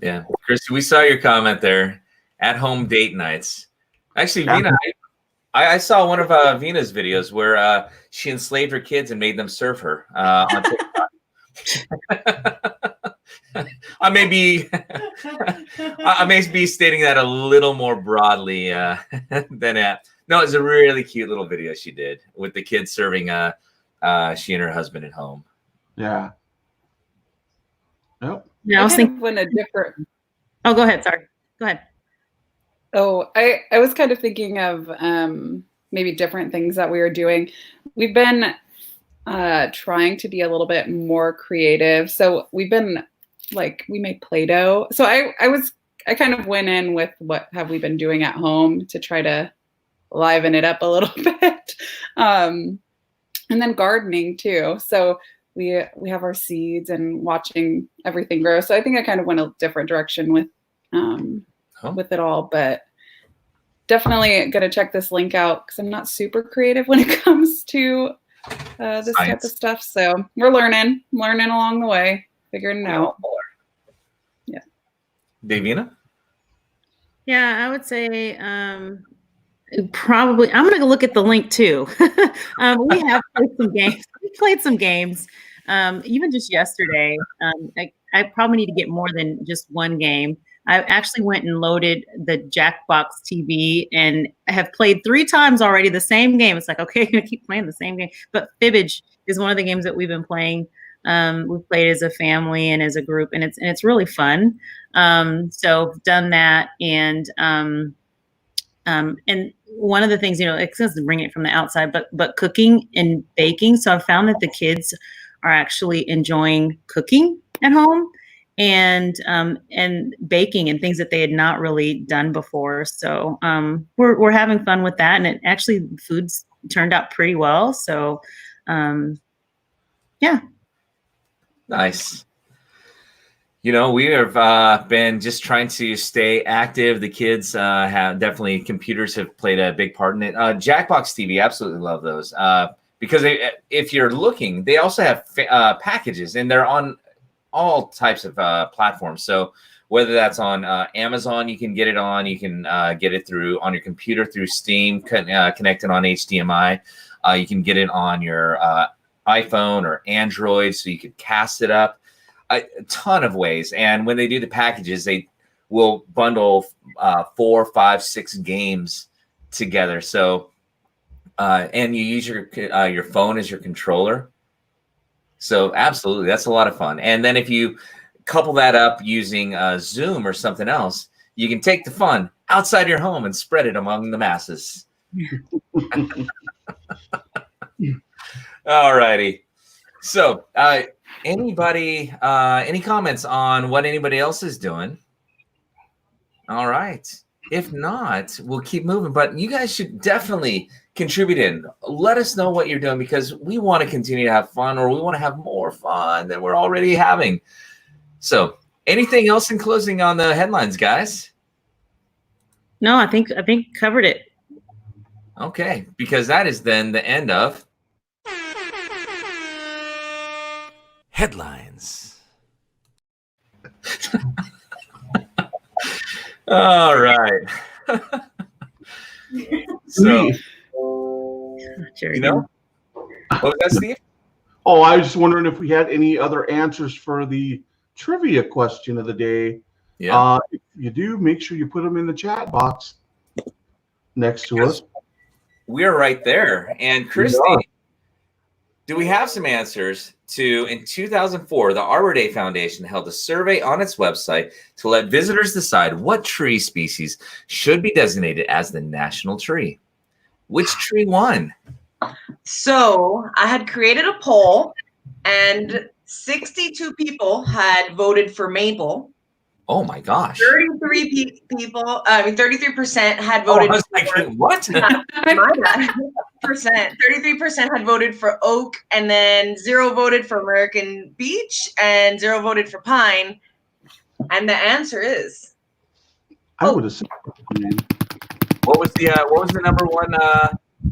Yeah. Christy, we saw your comment there. At-home date nights. Actually, Vina, I saw one of Vina's videos where she enslaved her kids and made them serve her on TikTok. I may be stating that a little more broadly than that. No, it's a really cute little video she did with the kids serving she and her husband at home. Yeah. Yep. Yeah, I was thinking when a different. Oh, go ahead. Sorry. Go ahead. Oh, I was kind of thinking of maybe different things that we were doing. We've been trying to be a little bit more creative. So we've been we made Play-Doh. So I kind of went in with what have we been doing at home to try to liven it up a little bit. And then gardening too. So we have our seeds and watching everything grow. So I think I kind of went a different direction with it all, but definitely gonna check this link out because I'm not super creative when it comes to this type of stuff. So we're learning along the way, figuring it out. Yeah. Davina? Yeah, I would say probably I'm gonna go look at the link too. We have played some games. We played some games. Even just yesterday. I probably need to get more than just one game. I actually went and loaded the Jackbox TV and have played 3 times already the same game. It's like, okay, I'm gonna keep playing the same game. But Fibbage is one of the games that we've been playing. We've played as a family and as a group, and it's really fun. So done that, and one of the things, it says to bring it from the outside, but cooking and baking. So I've found that the kids are actually enjoying cooking at home and baking and things that they had not really done before. So we're having fun with that, and it actually food's turned out pretty well. So yeah. Nice. We have been just trying to stay active. The kids have definitely, computers have played a big part in it. Jackbox TV, absolutely love those because if you're looking, they also have packages, and they're on all types of platforms. So whether that's on Amazon, you can get it on. You can get it on your computer through Steam, connected on HDMI. You can get it on your iPhone or Android, so you could cast it up. A ton of ways. And when they do the packages, they will bundle 4, 5, 6 games together. So and you use your phone as your controller. So absolutely, that's a lot of fun. And then if you couple that up using Zoom or something else, you can take the fun outside your home and spread it among the masses. All righty. So anybody, any comments on what anybody else is doing? All right. If not, we'll keep moving. But you guys should definitely contribute in. Let us know what you're doing, because we want to continue to have fun, or we want to have more fun than we're already having. So anything else in closing on the headlines, guys? No, I think covered it. Okay, because that is then the end of headlines. All right. So, what was that, Steve? Oh, I was just wondering if we had any other answers for the trivia question of the day. Yeah. If you do, make sure you put them in the chat box next to us. we're right there. And Christy, are. do we have some answers to, in 2004, the Arbor Day Foundation held a survey on its website to let visitors decide what tree species should be designated as the national tree. Which tree won? So I had created a poll, and 62 people had voted for maple. Oh my gosh. 33% had voted I was like, for what? my bad. 33% had voted for oak, and then 0 voted for American beech, and 0 voted for pine. And the answer is I would have said. What was the number one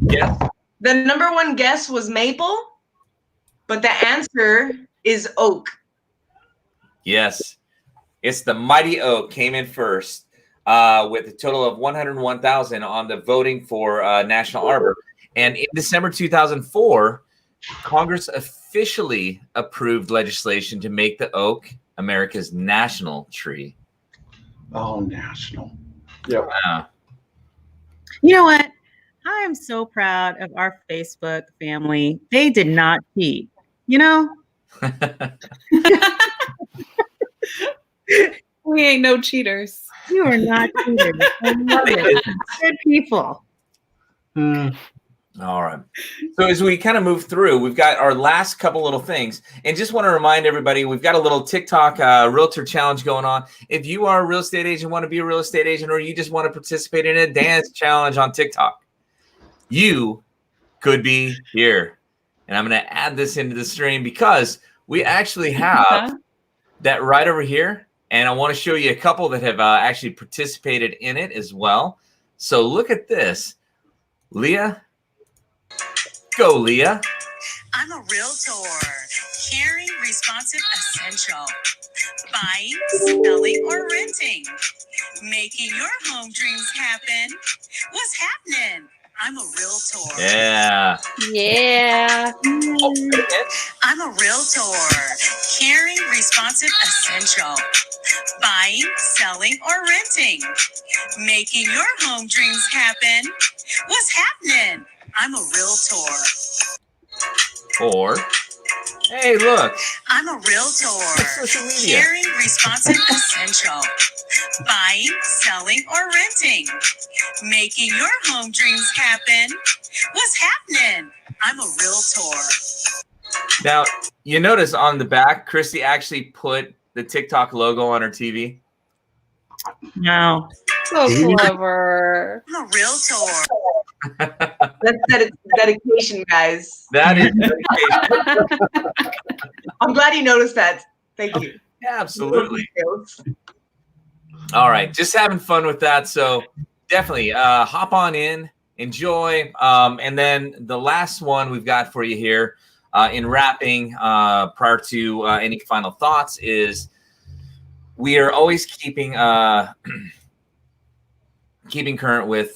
guess? the number one guess was maple, but the answer is oak. Yes. It's the mighty oak came in first with a total of 101,000 on the voting for National Arbor. And in December 2004, Congress officially approved legislation to make the oak America's national tree. Oh, national. Yep. You know what? I am so proud of our Facebook family. They did not cheat. You know? We ain't no cheaters. You are not cheaters. I love it. Good people. All right. So as we kind of move through, we've got our last couple little things. And just want to remind everybody, we've got a little TikTok realtor challenge going on. If you are a real estate agent, want to be a real estate agent, or you just want to participate in a dance challenge on TikTok, you could be here. And I'm going to add this into the stream because we actually have that right over here. And I want to show you a couple that have actually participated in it as well. So look at this. Leah. Go, Leah. I'm a realtor. Caring, responsive, essential. Buying, selling, or renting. Making your home dreams happen. What's happening? I'm a realtor. Yeah. Yeah. I'm a realtor. Caring, responsive, essential. Buying, selling, or renting. Making your home dreams happen. What's happening? I'm a realtor. Or, hey, look. I'm a realtor. Social media. Caring, responsive, essential. Buying, selling, or renting. Making your home dreams happen. What's happening? I'm a realtor. Now, you notice on the back, Christy actually put the TikTok logo on her TV. No. So clever. I'm a realtor. That's dedication, guys. That is dedication. I'm glad you noticed that. Thank you. Yeah, absolutely. All right, just having fun with that. So definitely hop on in, enjoy. And then the last one we've got for you here in wrapping prior to any final thoughts is we are always keeping current with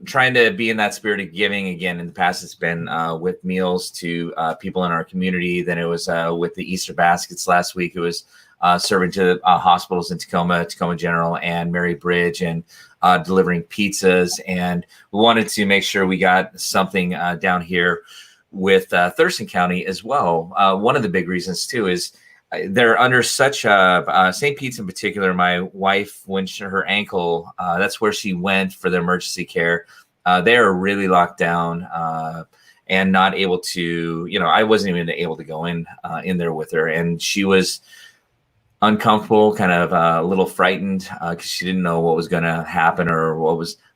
trying to be in that spirit of giving. Again, in the past, it's been with meals to people in our community. Then it was with the Easter baskets last week. It was serving to hospitals in Tacoma General and Mary Bridge, and delivering pizzas. And we wanted to make sure we got something down here with Thurston County as well. One of the big reasons too is they're under such St. Pete's in particular. My wife, when her ankle, that's where she went for the emergency care. They are really locked down and not able to, I wasn't even able to go in there with her. And she was uncomfortable, kind of a little frightened because she didn't know what was going to happen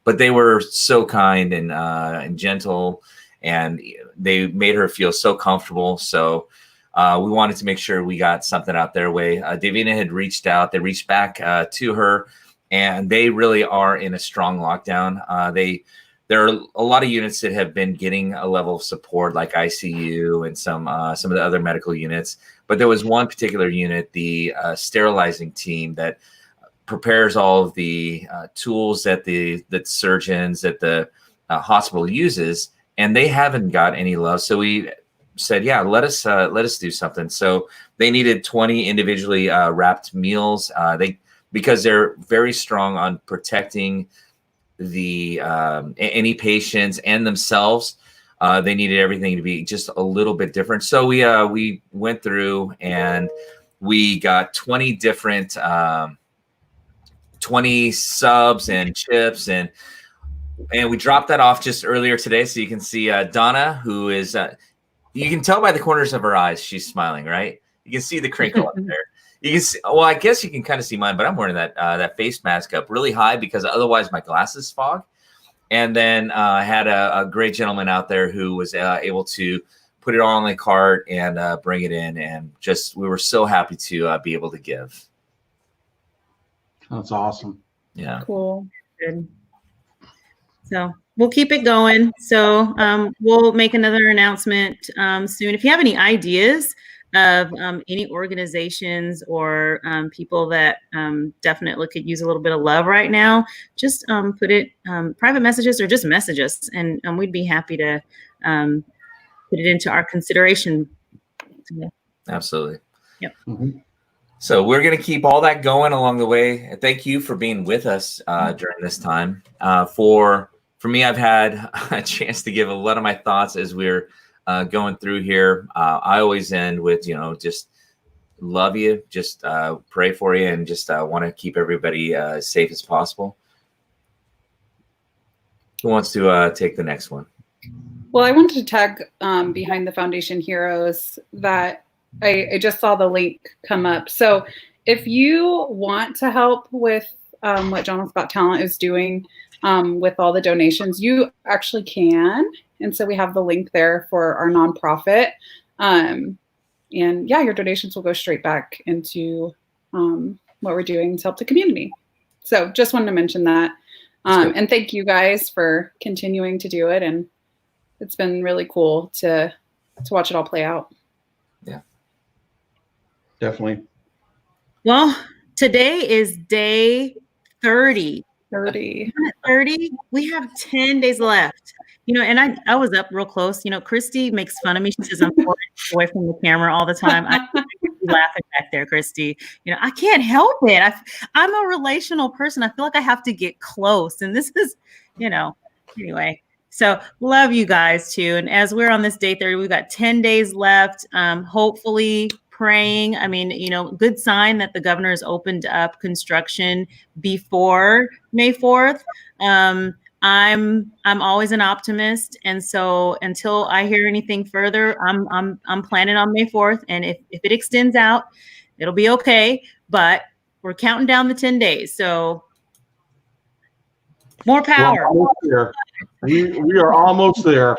but they were so kind and gentle, and they made her feel so comfortable. So we wanted to make sure we got something out their way. Davina had reached out. They reached back to her, and they really are in a strong lockdown. There are a lot of units that have been getting a level of support, like ICU and some of the other medical units. But there was one particular unit, the sterilizing team, that prepares all of the tools that the surgeons at the hospital uses, and they haven't got any love. So we said, yeah, let us do something. So they needed 20 individually wrapped meals. Because they're very strong on protecting any patients and themselves. They needed everything to be just a little bit different. So we went through and we got 20 different 20 subs and chips, and we dropped that off just earlier today. So you can see Donna, who is you can tell by the corners of her eyes she's smiling, right? You can see the crinkle up there. You can see, well, I guess you can kind of see mine, but I'm wearing that face mask up really high because otherwise my glasses fog. And then I had a great gentleman out there who was able to put it all on the cart and bring it in, and we were so happy to be able to give. That's awesome. Yeah. Cool. Good. So we'll keep it going. So we'll make another announcement soon. If you have any ideas of any organizations or people that definitely could use a little bit of love right now, just put it private messages or just message us, and we'd be happy to put it into our consideration. Yeah. Absolutely. Yep. Mm-hmm. So we're going to keep all that going along the way. Thank you for being with us during this time. For me, I've had a chance to give a lot of my thoughts as we're going through here. I always end with, just love you, just pray for you, and just want to keep everybody as safe as possible. Who wants to take the next one? Well, I wanted to tag behind the Foundation Heroes that I just saw the link come up. So if you want to help with what Jonas Got Talent is doing with all the donations, you actually can. And so we have the link there for our nonprofit. And yeah, your donations will go straight back into what we're doing to help the community. So just wanted to mention that. And thank you guys for continuing to do it. And it's been really cool to watch it all play out. Yeah. Definitely. Well, today is day 30. 30. 30. We have 10 days left. And I was up real close. Christy makes fun of me. She says I'm away from the camera all the time. I'm laughing back there, Christy. I can't help it. I'm a relational person. I feel like I have to get close. And this is, anyway. So love you guys too. And as we're on this day 30, we've got 10 days left. Hopefully praying. I mean, good sign that the governor has opened up construction before May 4th. I'm always an optimist, and so until I hear anything further, I'm planning on May 4th. And if it extends out, it'll be okay. But we're counting down the 10 days, so more power. We are almost there.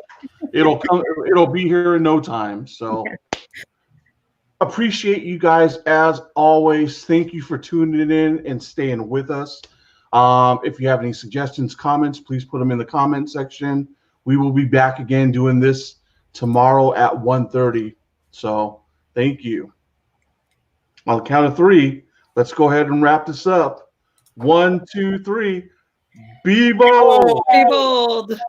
It'll come. It'll be here in no time. So. Appreciate you guys as always. Thank you for tuning in and staying with us. If you have any suggestions, comments, please put them in the comment section. We will be back again doing this tomorrow at 1:30. So thank you. On the count of 3, let's go ahead and wrap this up. 1, 2, 3. Be bold. Be bold.